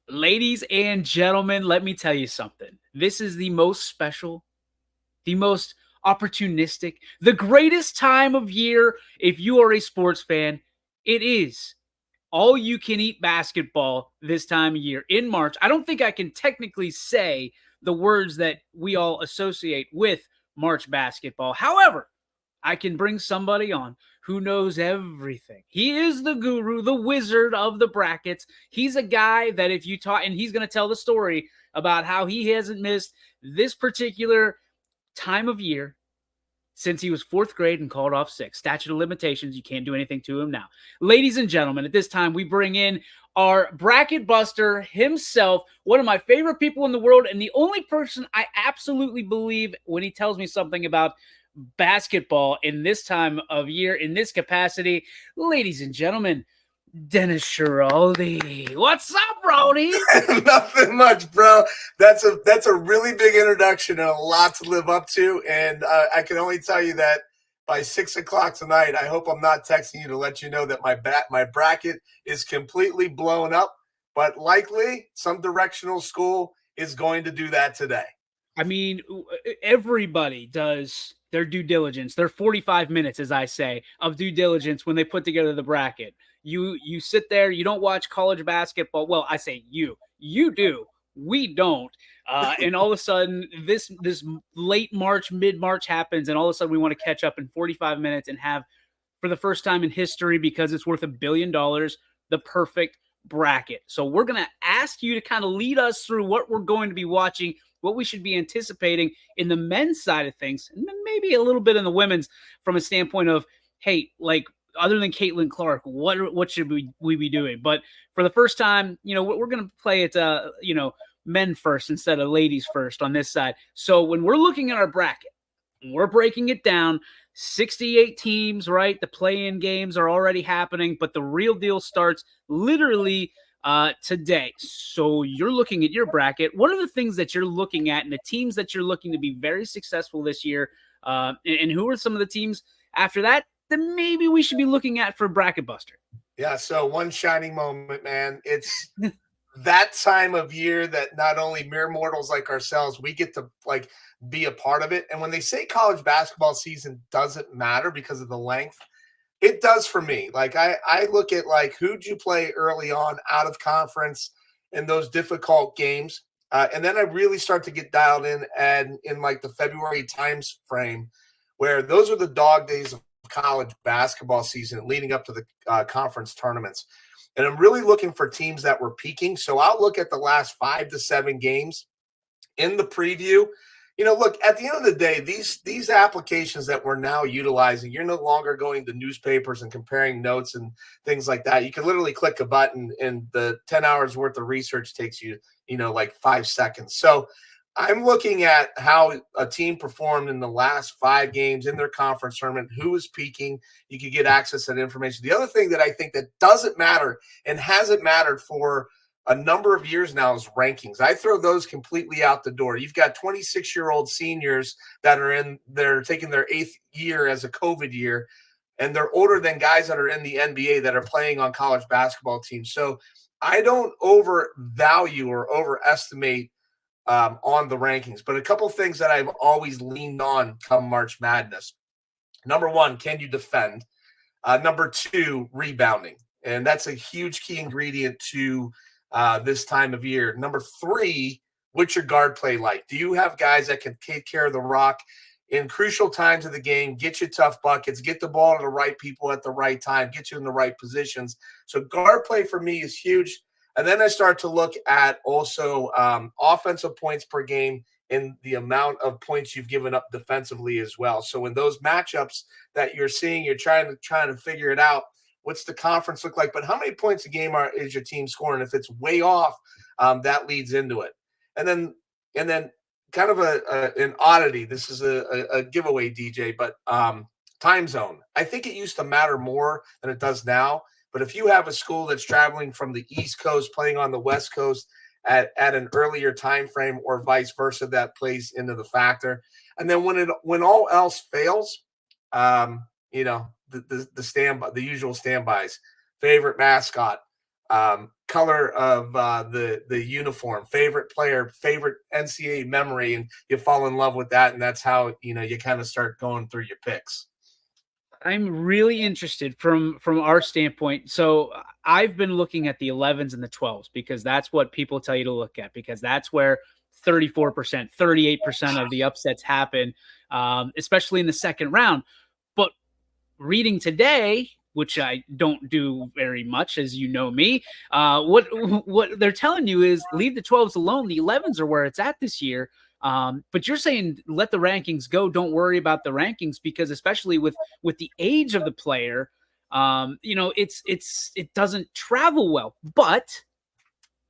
Ladies and gentlemen, let me tell you something. This is the most special, the most opportunistic, the greatest time of year if you are a sports fan. It is all you can eat basketball this time of year in March. I don't think I can technically say the words that we all associate with March basketball. However, I can bring somebody on who knows everything. He is the guru, the wizard of the brackets. He's a guy that if you talk, and he's going to tell the story about how he hasn't missed this particular time of year since he was fourth grade and called off sick. Statute of limitations, you can't do anything to him now. Ladies and gentlemen, at this time, we bring in our bracket buster himself, one of my favorite people in the world, and the only person I absolutely believe when he tells me something about basketball in this time of year, in this capacity. Ladies and gentlemen, Dennis Schiraldi. What's up, Brody? Nothing much, bro. That's a really big introduction and a lot to live up to. And I can only tell you that by 6 o'clock tonight, I hope I'm not texting you to let you know that my bracket is completely blown up. But likely, some directional school is going to do that today. I mean, everybody does their due diligence. Their 45 minutes, as I say, of due diligence when they put together the bracket. You sit there, you don't watch college basketball. Well, I say you do. We don't. And all of a sudden, this late March, mid March happens, and all of a sudden we want to catch up in 45 minutes and have, for the first time in history, because it's worth $1 billion, the perfect bracket. So we're going to ask you to kind of lead us through what we're going to be watching, what we should be anticipating in the men's side of things, and maybe a little bit in the women's from a standpoint of, hey, like, other than Caitlin Clark, what should we be doing? But for the first time, we're going to play it, men first instead of ladies first on this side. So when we're looking at our bracket, we're breaking it down, 68 teams, right? The play-in games are already happening, but the real deal starts literally today. So you're looking at your bracket. What are the things that you're looking at and the teams that you're looking to be very successful this year? And who are some of the teams after that maybe we should be looking at for Bracket Buster? Yeah, so one shining moment, man. It's that time of year that not only mere mortals like ourselves, we get to be a part of it. And when they say college basketball season doesn't matter because of the length, it does for me. I look at who'd you play early on out of conference in those difficult games. And then I really start to get dialed in and in the February times frame where those are the dog days of college basketball season leading up to the conference tournaments. And I'm really looking for teams that were peaking. So I'll look at the last 5 to 7 games in the preview. Look, at the end of the day, these applications that we're now utilizing, you're no longer going to newspapers and comparing notes and things like that. You can literally click a button and the 10 hours worth of research takes you, 5 seconds. So I'm looking at how a team performed in the last 5 games in their conference tournament, who is peaking. You can get access to that information. The other thing that I think that doesn't matter and hasn't mattered for a number of years now is rankings. I throw those completely out the door. You've got 26-year-old seniors that they're taking their 8th year as a COVID year, and they're older than guys that are in the NBA that are playing on college basketball teams. So I don't overvalue or overestimate on the rankings, but a couple things that I've always leaned on come March Madness. Number 1, can you defend? Number 2, rebounding. And that's a huge key ingredient to this time of year. Number 3, what's your guard play like? Do you have guys that can take care of the rock in crucial times of the game, get you tough buckets, get the ball to the right people at the right time, get you in the right positions? So guard play for me is huge. And then I start to look at also offensive points per game and the amount of points you've given up defensively as well. So in those matchups that you're seeing, you're trying to figure it out. What's the conference look like? But how many points a game is your team scoring? If it's way off, that leads into it. And then kind of an oddity. This is a giveaway, DJ, but time zone. I think it used to matter more than it does now. But if you have a school that's traveling from the East Coast playing on the West Coast at an earlier time frame or vice versa, that plays into the factor. And then when all else fails, the usual standbys, favorite mascot, color of the uniform, favorite player, favorite NCAA memory, and you fall in love with that, and that's how you kind of start going through your picks. I'm really interested from our standpoint. So I've been looking at the 11s and the 12s because that's what people tell you to look at because that's where 34%, 38% of the upsets happen, especially in the second round. But reading today, which I don't do very much, as you know me, what they're telling you is leave the 12s alone. The 11s are where it's at this year. But you're saying let the rankings go. Don't worry about the rankings because especially with the age of the player, it doesn't travel well. But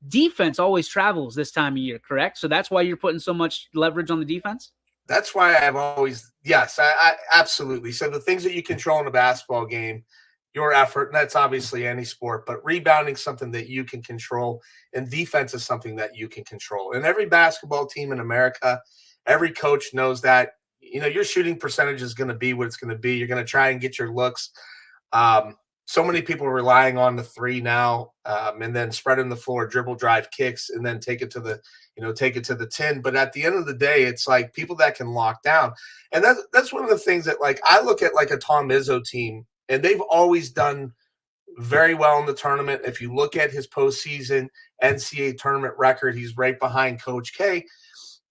defense always travels this time of year, correct? So that's why you're putting so much leverage on the defense. That's why I've always, yes, I absolutely. So the things that you control in a basketball game, your effort, and that's obviously any sport, but rebounding something that you can control, and defense is something that you can control. And every basketball team in America, every coach knows that. Your shooting percentage is going to be what it's going to be. You're going to try and get your looks. So many people are relying on the three now, and then spreading the floor, dribble, drive, kicks, and then take it to the 10. But at the end of the day, it's like people that can lock down. And that's one of the things that, like, I look at like a Tom Izzo team, and they've always done very well in the tournament. If you look at his postseason NCAA tournament record, he's right behind Coach K.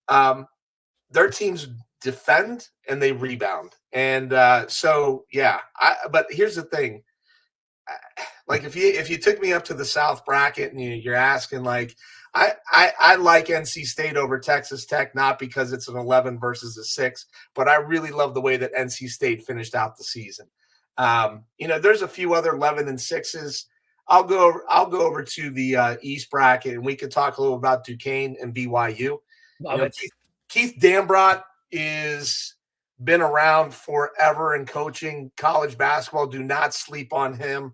Their teams defend and they rebound. And but here's the thing. Like if you took me up to the South bracket and you're asking, like, I like NC State over Texas Tech, not because it's an 11 versus a 6, but I really love the way that NC State finished out the season. There's a few other 11 and 6s. I'll go over to the East bracket, and we can talk a little about Duquesne and BYU. Love it. Keith Dambrot is been around forever in coaching college basketball. Do not sleep on him.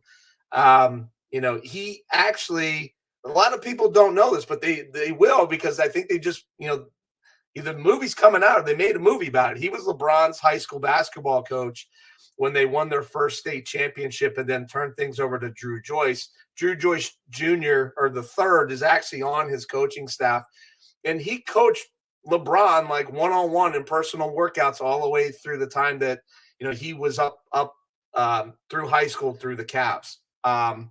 He actually, a lot of people don't know this, but they will, because I think they just, either the movie's coming out or they made a movie about it. He was LeBron's high school basketball coach when they won their first state championship and then turned things over to Drew Joyce. Drew Joyce Jr., or the third, is actually on his coaching staff. And he coached LeBron like one-on-one in personal workouts all the way through the time that, he was up through high school, through the Cavs. A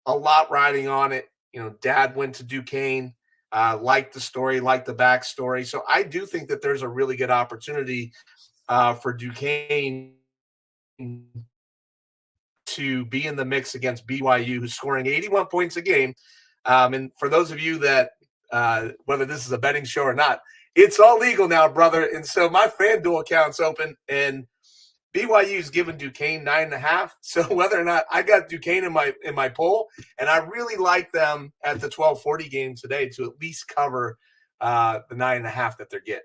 lot riding on it. Dad went to Duquesne, liked the story, liked the backstory. So I do think that there's a really good opportunity for Duquesne to be in the mix against BYU, who's scoring 81 points a game. And for those of you that, whether this is a betting show or not, it's all legal now, brother. And so my FanDuel account's open, and BYU's given Duquesne 9.5. So whether or not, I got Duquesne in my poll, and I really like them at the 12:40 game today to at least cover the 9.5 that they're getting.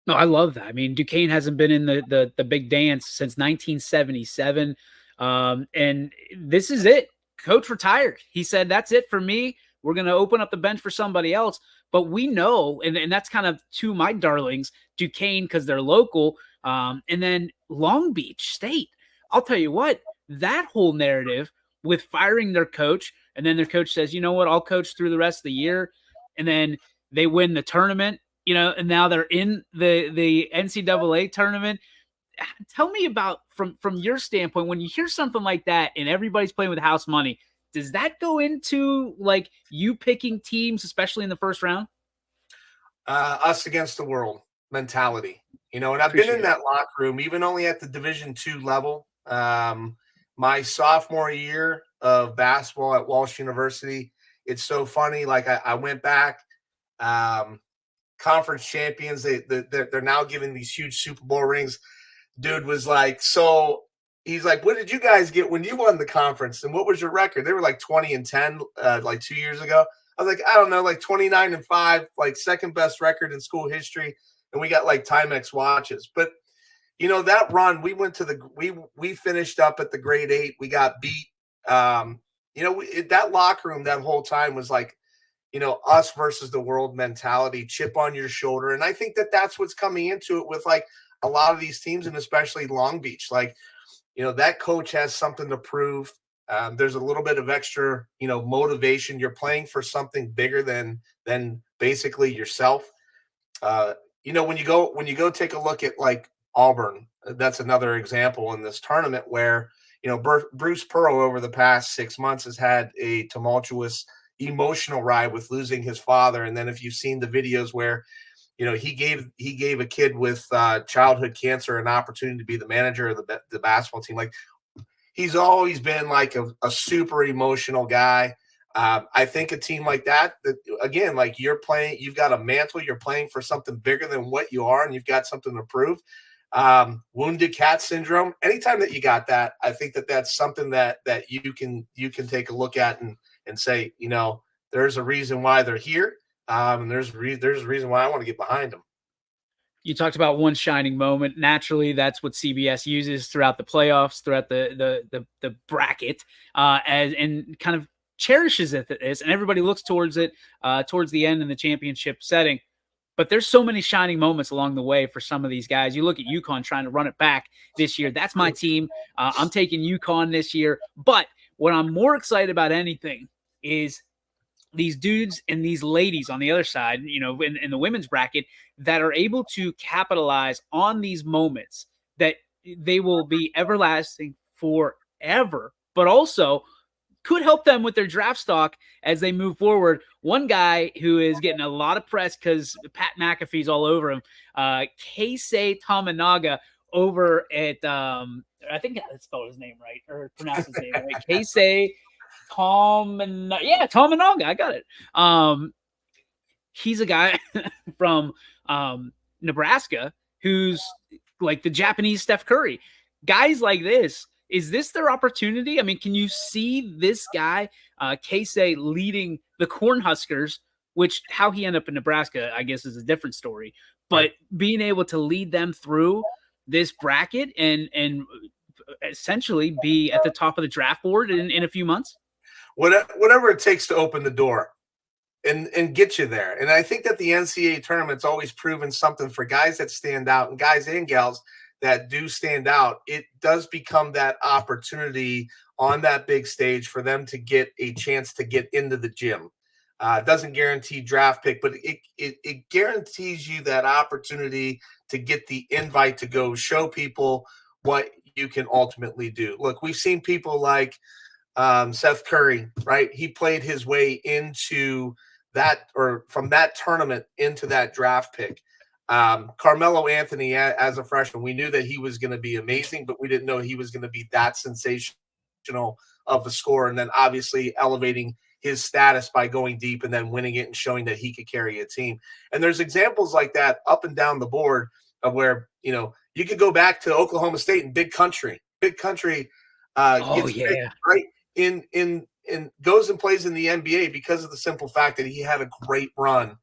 No, I love that. I mean, Duquesne hasn't been in the big dance since 1977. And this is it. Coach retired. He said, that's it for me. We're going to open up the bench for somebody else. But we know, and that's kind of to my darlings, Duquesne, because they're local, and then Long Beach State. I'll tell you what, that whole narrative with firing their coach, and then their coach says, you know what, I'll coach through the rest of the year. And then they win the tournament, and now they're in the NCAA tournament. Tell me about, from your standpoint, when you hear something like that and everybody's playing with house money, does that go into like you picking teams, especially in the first round? Us against the world mentality, and I've been in that locker room, even only at the Division II level. My sophomore year of basketball at Walsh University, it's so funny. Like I went back, conference champions. They're now giving these huge Super Bowl rings. Dude was like, so he's like, what did you guys get when you won the conference? And what was your record? They were like 20-10, like 2 years ago. I was like, I don't know, like 29-5, like second best record in school history. And we got like Timex watches. But, that run, we went to we finished up at the grade 8. We got beat. That locker room that whole time was like, us versus the world mentality, chip on your shoulder. And I think that that's what's coming into it with like a lot of these teams, and especially Long Beach. Like, that coach has something to prove. There's a little bit of extra, motivation. You're playing for something bigger than basically yourself. Uh, when you go take a look at like Auburn, that's another example in this tournament where Bruce Pearl over the past 6 months has had a tumultuous emotional ride with losing his father, and then if you've seen the videos where he gave a kid with childhood cancer an opportunity to be the manager of the basketball team. Like, he's always been like a super emotional guy. I think a team like that, again, like you've got a mantle, you're playing for something bigger than what you are, and you've got something to prove. Wounded cat syndrome. Anytime that you got that, I think that that's something that you can take a look at and say, there's a reason why they're here, and there's a reason why I want to get behind them. You talked about one shining moment. Naturally, that's what CBS uses throughout the playoffs, throughout the bracket, as and kind of cherishes it as, and everybody looks towards it towards the end in the championship setting. But there's so many shining moments along the way for some of these guys. You look at UConn trying to run it back this year. That's my team. I'm taking UConn this year. But what I'm more excited about anything is these dudes and these ladies on the other side, in the women's bracket, that are able to capitalize on these moments that they will be everlasting forever, but also could help them with their draft stock as they move forward. One guy who is getting a lot of press because Pat McAfee's all over him, Keisei Tominaga over at, I think I spelled his name right, or pronounce his name right, Keisei Tominaga. I got it. He's a guy from Nebraska who's like the Japanese Steph Curry. Guys like this, is this their opportunity? I mean, can you see this guy, Keisei, leading the Cornhuskers, which how he ended up in Nebraska, I guess, is a different story. But Right. being able to lead them through this bracket and essentially be at the top of the draft board in a few months? Whatever it takes to open the door and get you there. And I think that the NCAA tournament's always proven something for guys that stand out, and guys and gals that do stand out. It does become that opportunity on that big stage for them to get a chance to get into the gym. It doesn't guarantee draft pick, but it guarantees you that opportunity to get the invite to go show people what you can ultimately do. Look, we've seen people like Seth Curry, right? He played his way into that, or from that tournament into that draft pick. Carmelo Anthony, as a freshman, we knew that he was going to be amazing, but we didn't know he was going to be that sensational of a scorer. And then obviously elevating his status by going deep and then winning it and showing that he could carry a team. And there's examples like that up and down the board of where, you could go back to Oklahoma State and Big Country. Big Country gets picked right in goes and plays in the NBA because of the simple fact that he had a great run.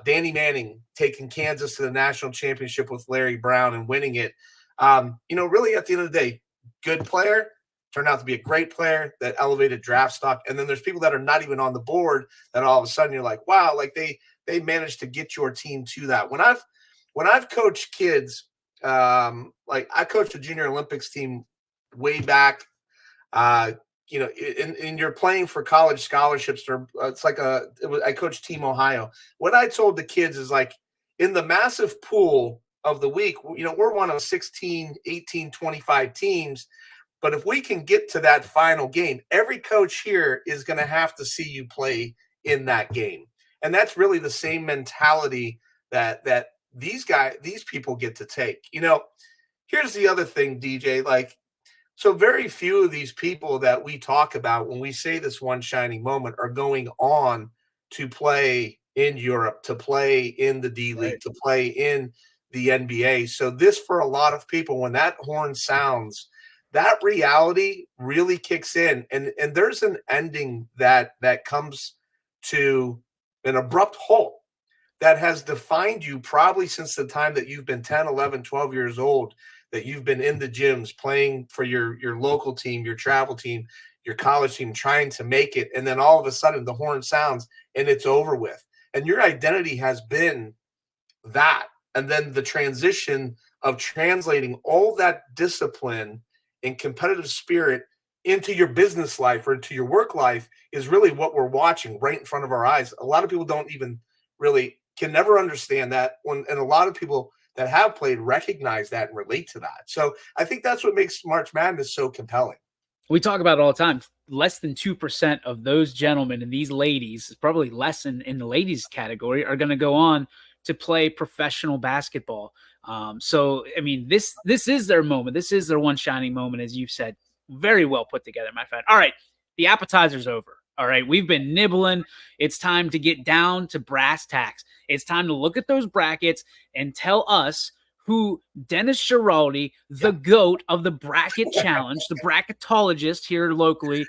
Danny Manning taking Kansas to the national championship with Larry Brown and winning it. Really at the end of the day, good player, turned out to be a great player that elevated draft stock. And then there's people that are not even on the board that all of a sudden you're like, wow, like they managed to get your team to that. When I've coached kids, like I coached a junior Olympics team way back, and you're playing for college scholarships, or it's like I coached Team Ohio. What I told the kids is like, in the massive pool of the week, we're one of 16, 18, 25 teams. But if we can get to that final game, every coach here is going to have to see you play in that game. And that's really the same mentality that these people get to take. Here's the other thing, DJ, like, so very few of these people that we talk about when we say this one shining moment are going on to play in Europe, to play in the D League, to play in the NBA. So this, for a lot of people, when that horn sounds, that reality really kicks in, and there's an ending that comes to an abrupt halt that has defined you probably since the time that you've been 10, 11, 12 years old, that you've been in the gyms playing for your local team, your travel team, your college team, trying to make it. And then all of a sudden the horn sounds and it's over with. And your identity has been that. And then the transition of translating all that discipline and competitive spirit into your business life or into your work life is really what we're watching right in front of our eyes. A lot of people don't even really can never understand that when, and a lot of people that have played recognize that and relate to that. So I think that's what makes March Madness so compelling. We talk about it all the time. Less than 2% of those gentlemen and these ladies, probably less in the ladies category, are going to go on to play professional basketball. So, I mean, this is their moment. This is their one shining moment, as you've said. Very well put together, my friend. All right, the appetizer's over. All right, we've been nibbling. It's time to get down to brass tacks. It's time to look at those brackets and tell us who Dennis Giraldi, the GOAT of the bracket challenge, the bracketologist here locally,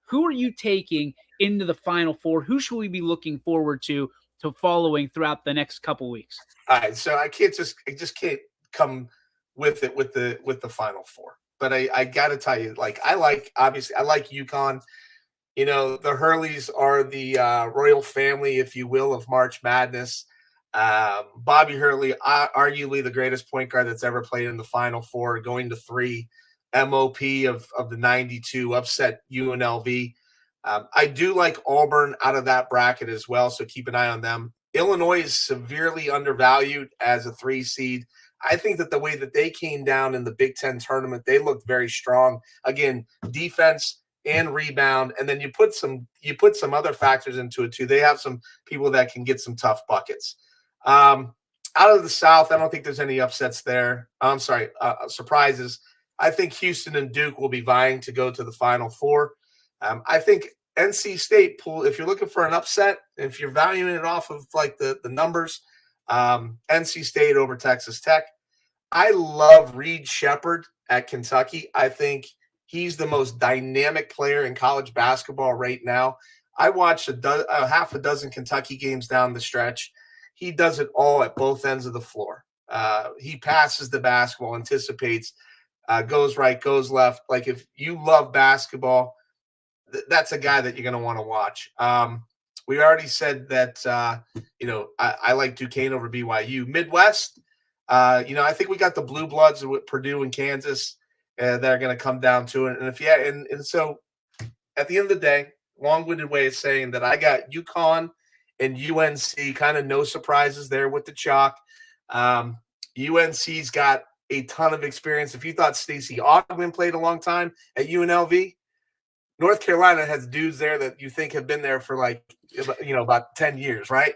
who are you taking into the Final Four? Who should we be looking forward to following throughout the next couple weeks? All right, so I just can't come with it with the Final Four. But I got to tell you, like obviously I like UConn. You know, the Hurleys are the royal family, if you will, of March Madness. Bobby Hurley, arguably the greatest point guard that's ever played in the Final Four, going to 3, MOP of the 92, upset UNLV. I do like Auburn out of that bracket as well, so keep an eye on them. Illinois is severely undervalued as a 3 seed. I think that the way that they came down in the Big Ten tournament, they looked very strong. Again, defense and rebound, and then you put some other factors into it too. They have some people that can get some tough buckets. Out of the South, I don't think there's any upsets there. I'm sorry, surprises. I think Houston and Duke will be vying to go to the Final Four. I think NC State pool, if you're looking for an upset, if you're valuing it off of like the numbers, NC State over Texas Tech. I love Reed Shepherd at Kentucky. I think he's the most dynamic player in college basketball right now. I watched half a dozen Kentucky games down the stretch. He does it all at both ends of the floor. He passes the basketball, anticipates, goes right, goes left. Like if you love basketball, that's a guy that you're going to want to watch. We already said that, I like Duquesne over BYU. Midwest, I think we got the Blue Bloods with Purdue and Kansas that are going to come down to it. And so at the end of the day, long-winded way of saying that I got UConn and UNC, kind of no surprises there with the chalk. UNC's got a ton of experience. If you thought Stacey Augmon played a long time at UNLV, North Carolina has dudes there that you think have been there for about 10 years, right?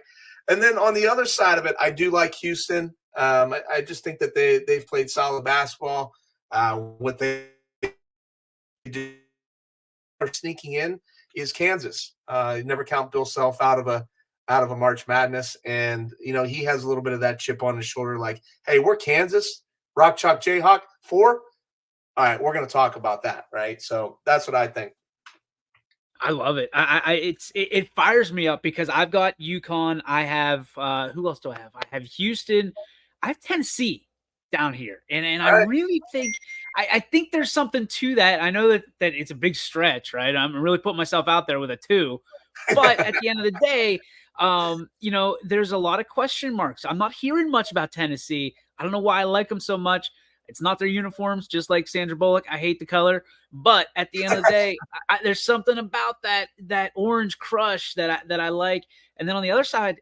And then on the other side of it, I do like Houston. I just think that they've played solid basketball. What they do are sneaking in is Kansas. You never count Bill Self out of a March Madness, and he has a little bit of that chip on his shoulder, like, hey, we're Kansas, Rock Chalk Jayhawk 4. All right, we're going to talk about that, right? So that's what I think. I love it. It fires me up because I've got UConn. I have who else do I have? I have Houston. I have Tennessee down here, and I really think I think there's something to that. I know that it's a big stretch, right? I'm really putting myself out there with a 2, but at the end of the day, there's a lot of question marks. I'm not hearing much about Tennessee. I don't know why I like them so much. It's not their uniforms, just like Sandra Bullock. I hate the color, but at the end of the day, there's something about that orange crush that I like. And then on the other side,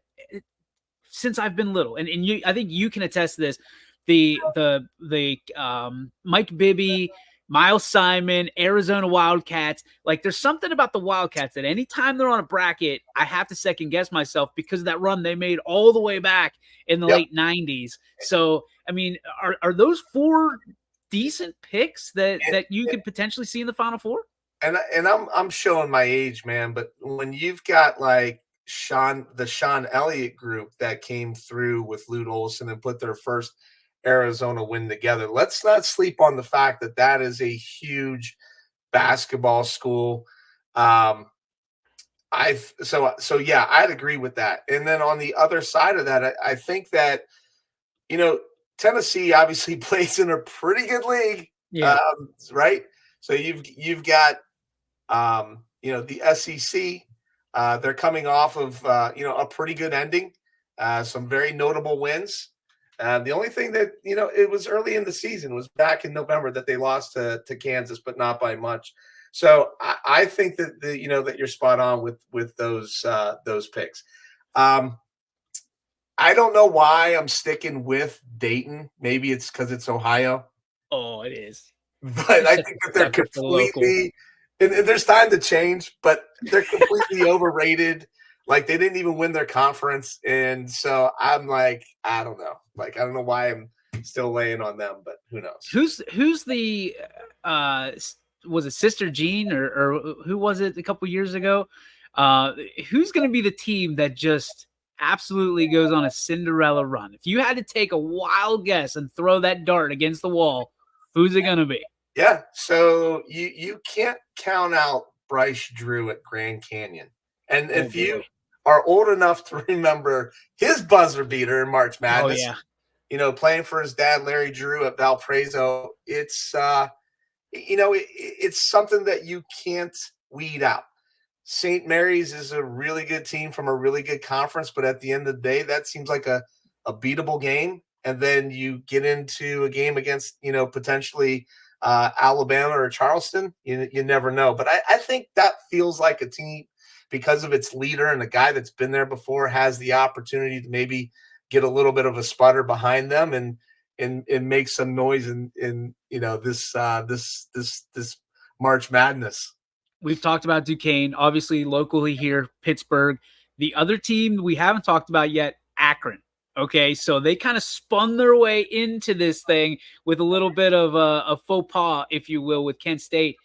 since I've been little, and I think you can attest to this, the Mike Bibby, Miles Simon, Arizona Wildcats. Like there's something about the Wildcats that anytime they're on a bracket, I have to second guess myself because of that run they made all the way back in the late 90s. So, I mean, are those 4 decent picks that you could potentially see in the Final Four? And I'm showing my age, man, but when you've got like the Sean Elliott group that came through with Lute Olson and put their first Arizona win together, let's not sleep on the fact that is a huge basketball school. I'd agree with that. And then on the other side of that, I think that Tennessee obviously plays in a pretty good league, right? So you've got the SEC. They're coming off of a pretty good ending, some very notable wins. The only thing that it was early in the season, was back in November, that they lost to Kansas, but not by much. So I think that that you're spot on with those picks. Um, I don't know why I'm sticking with Dayton. Maybe it's because it's Ohio, Oh, it is. but You're I such think a that they're sucker for the local. completely. And there's time to change, but they're completely overrated. Like they didn't even win their conference, and so I'm like, I don't know. Like I don't know why I'm still laying on them, but who knows? Who's the uh was it Sister Jean or who was it a couple years ago? Who's going to be the team that just absolutely goes on a Cinderella run? If you had to take a wild guess and throw that dart against the wall, who's it going to be? Yeah. So you can't count out Bryce Drew at Grand Canyon. And Oh if you boy. are old enough to remember his buzzer beater in March Oh Madness, yeah. playing for his dad Larry Drew at Valparaiso, it's something that you can't weed out. St. Mary's is a really good team from a really good conference, but at the end of the day, that seems like a beatable game. And then you get into a game against, potentially Alabama or Charleston. You never know. But I think that feels like a team because of its leader and a guy that's been there before has the opportunity to maybe get a little bit of a sputter behind them and make some noise in this March Madness. We've talked about Duquesne, obviously locally here, Pittsburgh. The other team we haven't talked about yet, Akron. Okay, so they kind of spun their way into this thing with a little bit of a faux pas, if you will, with Kent State.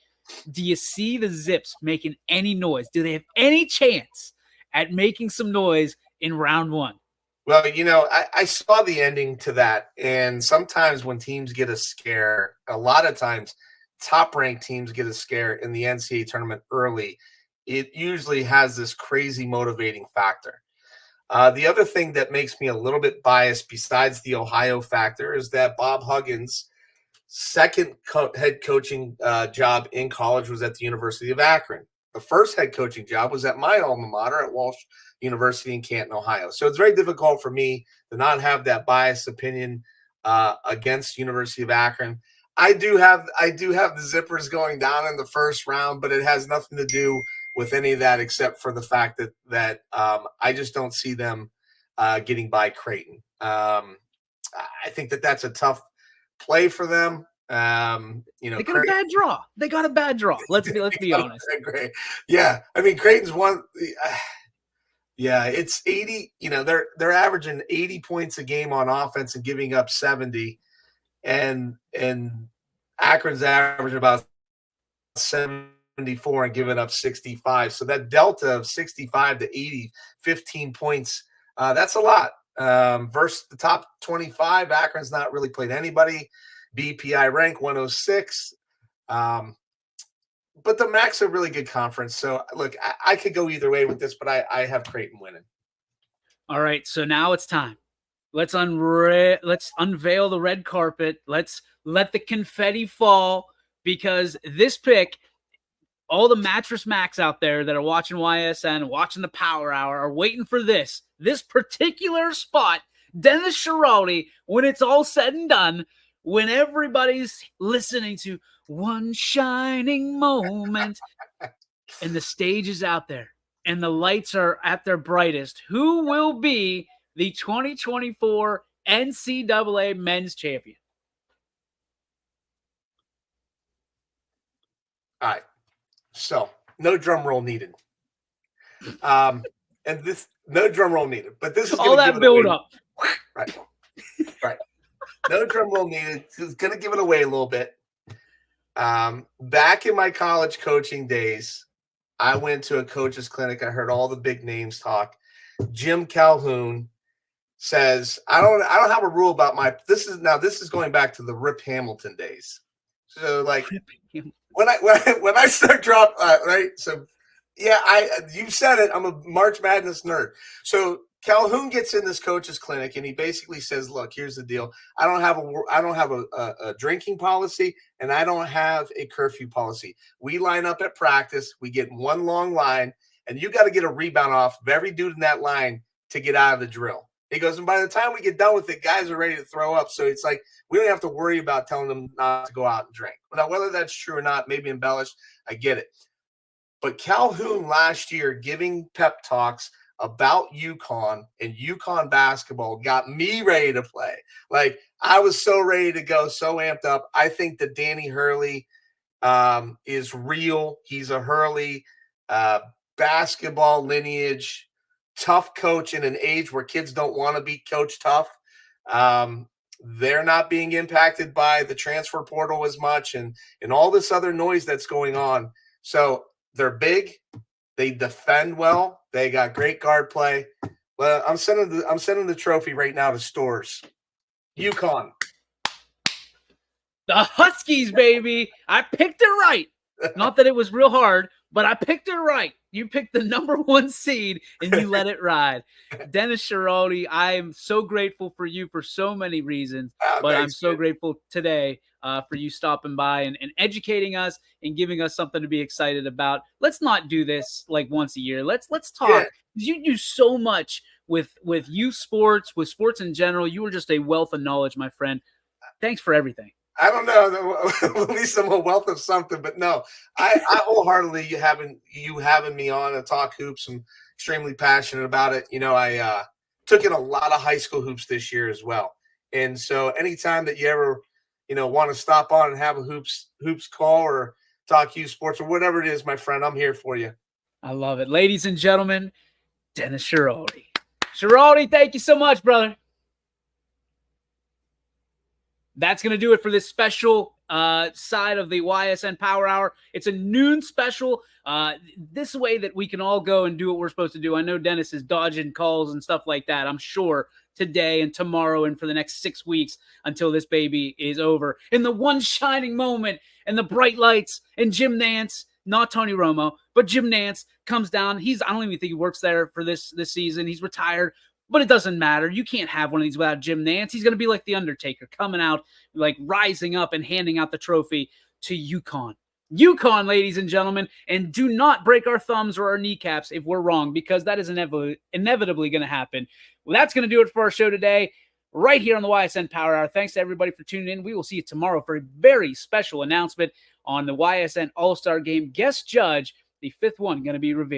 Do you see the Zips making any noise? Do they have any chance at making some noise in round one? Well, I saw the ending to that. And sometimes when teams get a scare, a lot of times top ranked teams get a scare in the NCAA tournament early. It usually has this crazy motivating factor. The other thing that makes me a little bit biased, besides the Ohio factor, is that Bob Huggins' second head coaching job in college was at the University of Akron. The first head coaching job was at my alma mater at Walsh University in Canton, Ohio. So it's very difficult for me to not have that biased opinion against University of Akron. I do have the Zippers going down in the first round, but it has nothing to do with any of that except for the fact that I just don't see them getting by Creighton. I think that's a tough play for them. They got a bad draw. They got a bad draw. Let's be honest. Great. Yeah, I mean Creighton's one. Yeah, it's 80. They're averaging 80 points a game on offense and giving up 70, and Akron's averaging about 74 and giving up 65. So that delta of 65 to 80, 15 points, that's a lot. Versus the top 25, Akron's not really played anybody. BPI rank 106. But the MAC's a really good conference. So look, I could go either way with this, but I have Creighton winning. All right, so now it's time. Let's unveil the red carpet. Let's let the confetti fall because this pick, all the mattress Macs out there that are watching YSN, watching the Power Hour, are waiting for this particular spot. Dennis Schiraldi, when it's all said and done, when everybody's listening to One Shining Moment, and the stage is out there, and the lights are at their brightest, who will be the 2024 NCAA men's champion? All right. So no drum roll needed. And this no drum roll needed, but this is All going to give that it away. build up. Right. Right. No drum roll needed. It's going to give it away a little bit. Back in my college coaching days, I went to a coach's clinic. I heard all the big names talk. Jim Calhoun says, I don't have a rule about this is going back to the Rip Hamilton days. So like when I start drop right. So yeah, you said it. I'm a March Madness nerd. So Calhoun gets in this coach's clinic and he basically says, look, here's the deal. I don't have a drinking policy and I don't have a curfew policy. We line up at practice. We get one long line and you got to get a rebound off of every dude in that line to get out of the drill. He goes, and by the time we get done with it, guys are ready to throw up. So it's like we don't have to worry about telling them not to go out and drink. Now, whether that's true or not, maybe embellished, I get it. But Calhoun last year giving pep talks about UConn and UConn basketball got me ready to play. Like I was so ready to go, so amped up. I think that Danny Hurley is real. He's a Hurley basketball lineage, tough coach in an age where kids don't want to be coach tough. They're not being impacted by the transfer portal as much and all this other noise that's going on. So they're big. They defend well. They got great guard play. Well, I'm sending the trophy right now to Stores. UConn. The Huskies, baby. I picked it right. Not that it was real hard, but I picked it right. You picked the number 1 seed and you let it ride. Dennis Schiraldi, I am so grateful for you for so many reasons, but I'm so grateful today for you stopping by and educating us and giving us something to be excited about. Let's not do this like once a year. Let's talk. Yeah. You do so much with youth sports, with sports in general. You are just a wealth of knowledge, my friend. Thanks for everything. I don't know. At least I'm a wealth of something, but no, I wholeheartedly you having me on to talk hoops. I'm extremely passionate about it. I took in a lot of high school hoops this year as well. And so anytime that you ever, want to stop on and have a hoops call or talk youth sports or whatever it is, my friend, I'm here for you. I love it. Ladies and gentlemen, Dennis Schiraldi. Schiraldi, thank you so much, brother. That's going to do it for this special side of the YSN Power Hour. It's a noon special. This way that we can all go and do what we're supposed to do. I know Dennis is dodging calls and stuff like that, I'm sure, today and tomorrow and for the next 6 weeks until this baby is over. In the one shining moment and the bright lights and Jim Nance, not Tony Romo, but Jim Nance comes down. I don't even think he works there for this season. He's retired. But it doesn't matter. You can't have one of these without Jim Nance. He's going to be like the Undertaker, coming out, like rising up and handing out the trophy to UConn. UConn, ladies and gentlemen, and do not break our thumbs or our kneecaps if we're wrong, because that is inevitably going to happen. Well, that's going to do it for our show today, right here on the YSN Power Hour. Thanks to everybody for tuning in. We will see you tomorrow for a very special announcement on the YSN All-Star Game. Guest judge, the 5th one, going to be revealed.